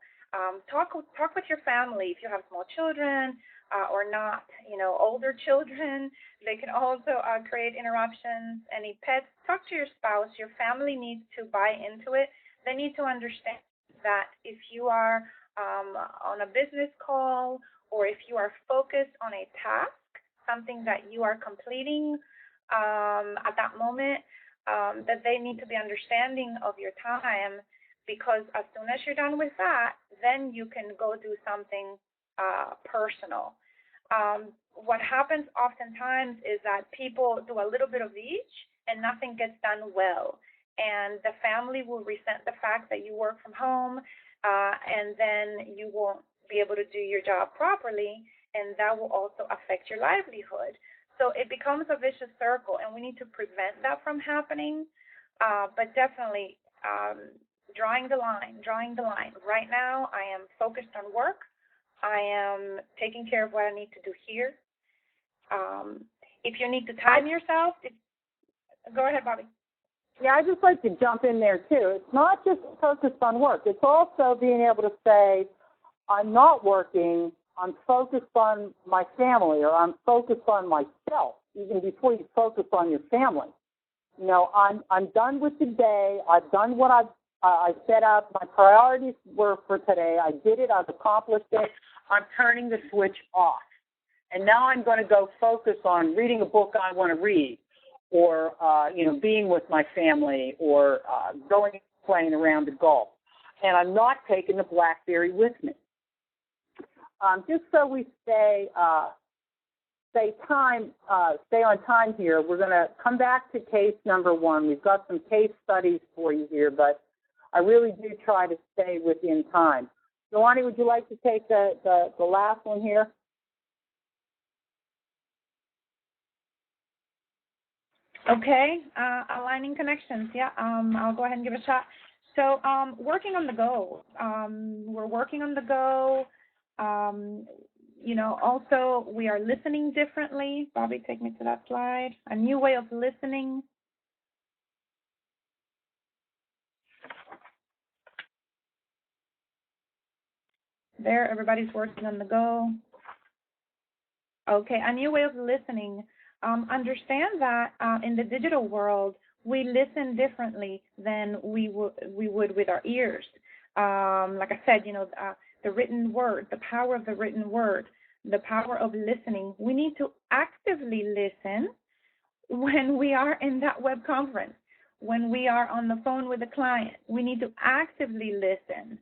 Talk with your family. If you have small children or not, older children, they can also create interruptions. Any pets, talk to your spouse. Your family needs to buy into it. They need to understand that if you are on a business call or if you are focused on a task, something that you are completing at that moment, that they need to be understanding of your time, because as soon as you're done with that, then you can go do something personal. What happens oftentimes is that people do a little bit of each and nothing gets done well. And the family will resent the fact that you work from home, and then you won't be able to do your job properly, and that will also affect your livelihood. So it becomes a vicious circle, and we need to prevent that from happening. But definitely drawing the line. Right now, I am focused on work. I am taking care of what I need to do here. If you need to time yourself, go ahead, Bobby. Yeah, I'd just like to jump in there, too. It's not just focused on work. It's also being able to say, I'm not working, I'm focused on my family, or I'm focused on myself, even before you focus on your family. You know, I'm done with the day. I've done what I set up. My priorities were for today. I did it. I've accomplished it. I'm turning the switch off. And now I'm going to go focus on reading a book I want to read, or, being with my family, or going and playing around the golf. And I'm not taking the BlackBerry with me. Just so we stay on time here, we're going to come back to case number 1. We've got some case studies for you here, but I really do try to stay within time. Yoany, would you like to take the last one here? Okay, aligning connections. Yeah, I'll go ahead and give it a shot. So, working on the go. We're working on the go. Also, we are listening differently. Bobby, take me to that slide. A new way of listening. There, everybody's working on the go. Okay, a new way of listening. Understand that in the digital world, we listen differently than we would with our ears. Like I said, the written word, the power of the written word, the power of listening. We need to actively listen when we are in that web conference, when we are on the phone with a client. We need to actively listen.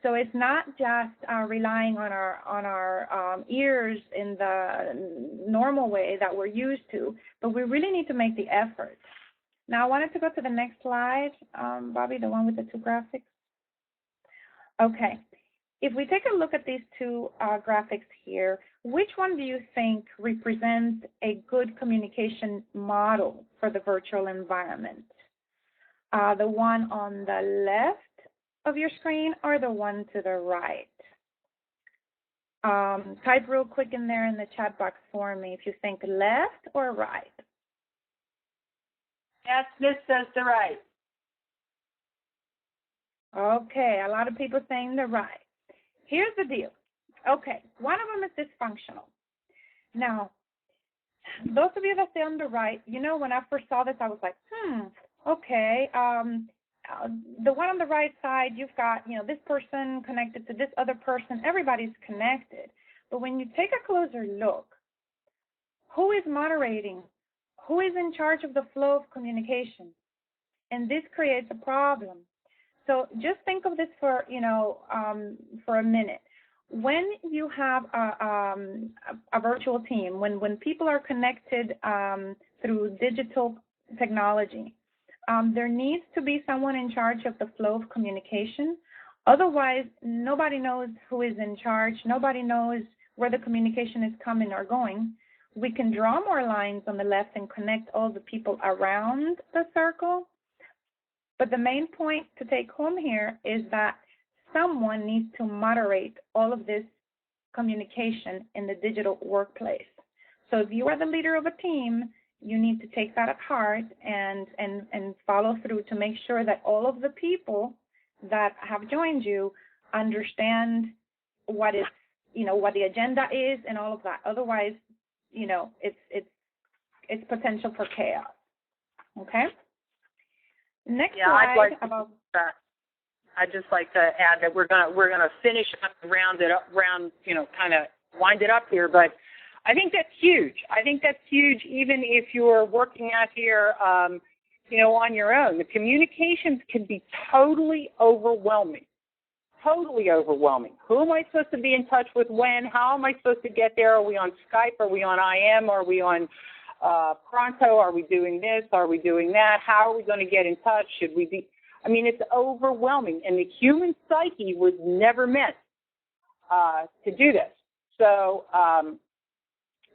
So it's not just relying on our ears in the normal way that we're used to, but we really need to make the effort. Now, I wanted to go to the next slide, Bobby, the one with the 2 graphics. Okay. If we take a look at these 2 graphics here, which one do you think represents a good communication model for the virtual environment? The one on the left of your screen or the one to the right? Type real quick in there in the chat box for me if you think left or right. Yes, Smith says the right. Okay, a lot of people saying the right. Here's the deal. Okay, one of them is dysfunctional. Now, those of you that say on the right, when I first saw this, I was like, okay. The one on the right side, you've got, this person connected to this other person. Everybody's connected. But when you take a closer look, who is moderating? Who is in charge of the flow of communication? And this creates a problem. So just think of this for a minute. When you have a virtual team, when people are connected through digital technology, there needs to be someone in charge of the flow of communication. Otherwise, nobody knows who is in charge. Nobody knows where the communication is coming or going. We can draw more lines on the left and connect all the people around the circle. But the main point to take home here is that someone needs to moderate all of this communication in the digital workplace. So if you are the leader of a team, you need to take that at heart and follow through to make sure that all of the people that have joined you understand what is, what the agenda is and all of that. Otherwise, it's potential for chaos. Okay. Next slide. I'd just like to add that we're gonna finish up, kind of wind it up here, but I think that's huge. Even if you're working out here, on your own. The communications can be totally overwhelming. totally overwhelming. Who am I supposed to be in touch with when? How am I supposed to get there? Are we on Skype? Are we on IM? Are we on Pronto? Are we doing this? Are we doing that? How are we going to get in touch? Should we be? I mean, it's overwhelming. And the human psyche was never meant to do this. So,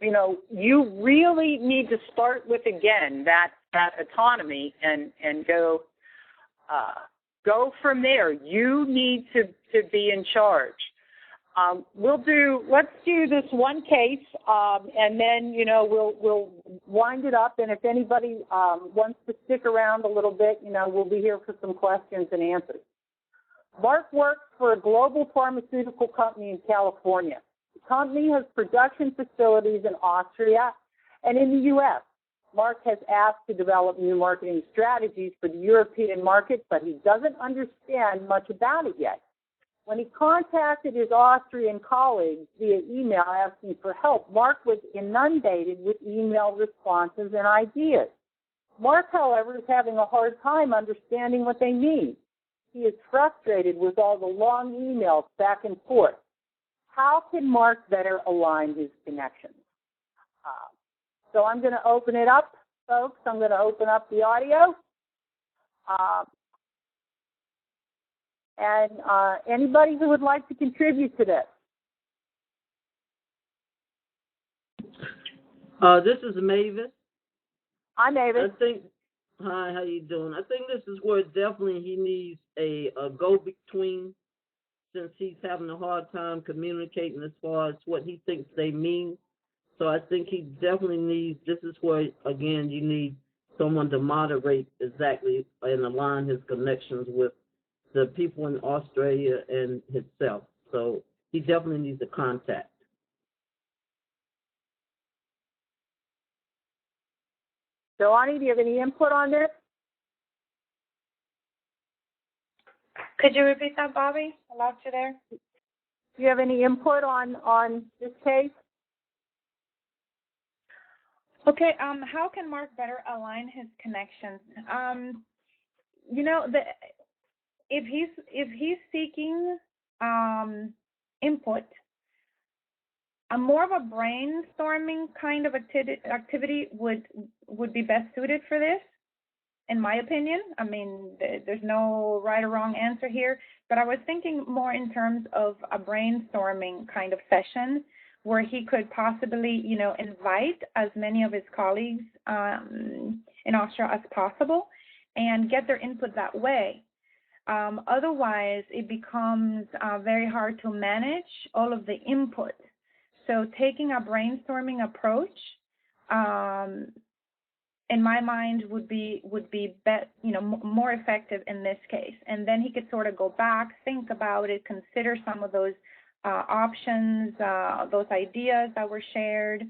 you really need to start with, again, that autonomy and go from there. You need to be in charge. Let's do this one case, and then, we'll wind it up. And if anybody wants to stick around a little bit, we'll be here for some questions and answers. Mark works for a global pharmaceutical company in California. The company has production facilities in Austria and in the U.S. Mark has asked to develop new marketing strategies for the European market, but he doesn't understand much about it yet. When he contacted his Austrian colleagues via email asking for help, Mark was inundated with email responses and ideas. Mark, however, is having a hard time understanding what they mean. He is frustrated with all the long emails back and forth. How can Mark better align his connections? So I'm going to open it up, folks. I'm going to open up the audio. And anybody who would like to contribute to this? This is Mavis. Hi, Mavis. Hi, how you doing? I think this is where definitely he needs a go-between, since he's having a hard time communicating as far as what he thinks they mean. So I think he definitely needs, this is where, again, you need someone to moderate exactly and align his connections with the people in Australia and himself. So he definitely needs a contact. Yoany, do you have any input on this? Could you repeat that, Bobbe? I lost you there. Do you have any input on this case? Okay, how can Mark better align his connections? If he's seeking input, more of a brainstorming kind of activity would be best suited for this, in my opinion. I mean, there's no right or wrong answer here, but I was thinking more in terms of a brainstorming kind of session where he could possibly, invite as many of his colleagues in Austria as possible and get their input that way. Otherwise, it becomes very hard to manage all of the input. So taking a brainstorming approach, in my mind, would be more effective in this case. And then he could sort of go back, think about it, consider some of those options, those ideas that were shared,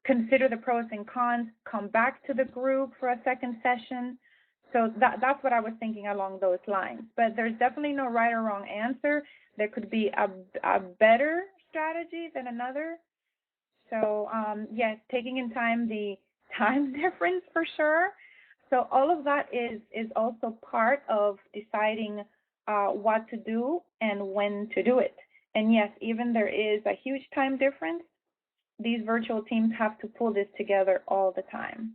consider the pros and cons, come back to the group for a second session. So that's what I was thinking along those lines. But there's definitely no right or wrong answer. There could be a better strategy than another. So, yes, taking in time the time difference for sure. So all of that is also part of deciding what to do and when to do it. And yes, even there is a huge time difference, these virtual teams have to pull this together all the time.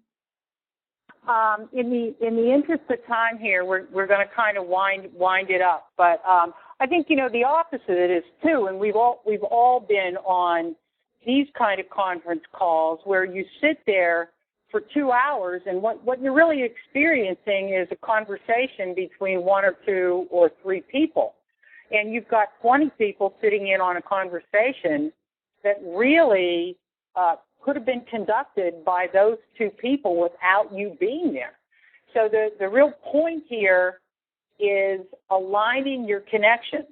In the interest of time here, we're going to kind of wind it up. But I think the opposite of it is too, and we've all been on these kind of conference calls where you sit there for 2 hours, and what you're really experiencing is a conversation between 1 or 2 or 3 people, and you've got 20 people sitting in on a conversation that really could have been conducted by those 2 people without you being there. So the real point here is aligning your connections.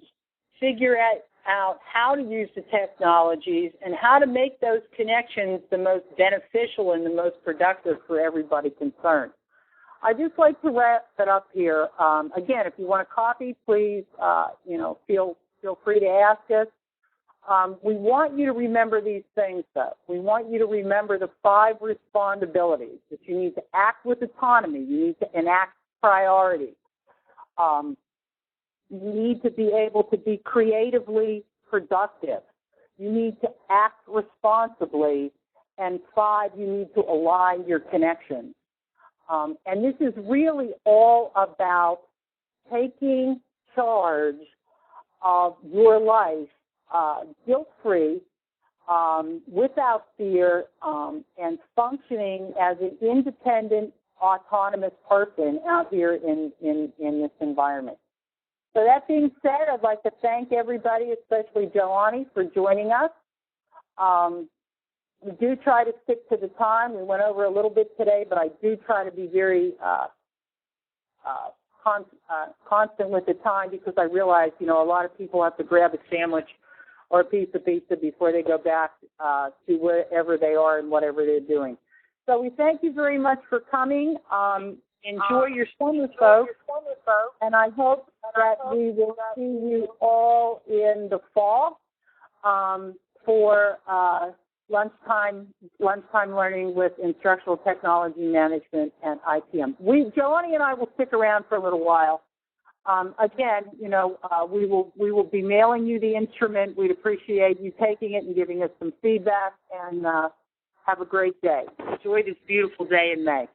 Figure out how to use the technologies and how to make those connections the most beneficial and the most productive for everybody concerned. I'd just like to wrap it up here. Again, if you want a copy, please, feel free to ask us. We want you to remember these things, though. We want you to remember the 5 responsibilities, that you need to act with autonomy. You need to enact priorities. You need to be able to be creatively productive. You need to act responsibly. And 5, you need to align your connections. And this is really all about taking charge of your life guilt-free, without fear, and functioning as an independent, autonomous person out here in this environment. So that being said, I'd like to thank everybody, especially Yoany, for joining us. We do try to stick to the time. We went over a little bit today, but I do try to be very constant with the time, because I realize, a lot of people have to grab a sandwich or a piece of pizza before they go back to wherever they are and whatever they're doing. So we thank you very much for coming. Enjoy your summer, folks, and I hope that we will see you all in the fall for lunchtime learning with instructional technology management and ITM. Yoany and I will stick around for a little while. Again, we will be mailing you the instrument. We'd appreciate you taking it and giving us some feedback, and have a great day. Enjoy this beautiful day in May.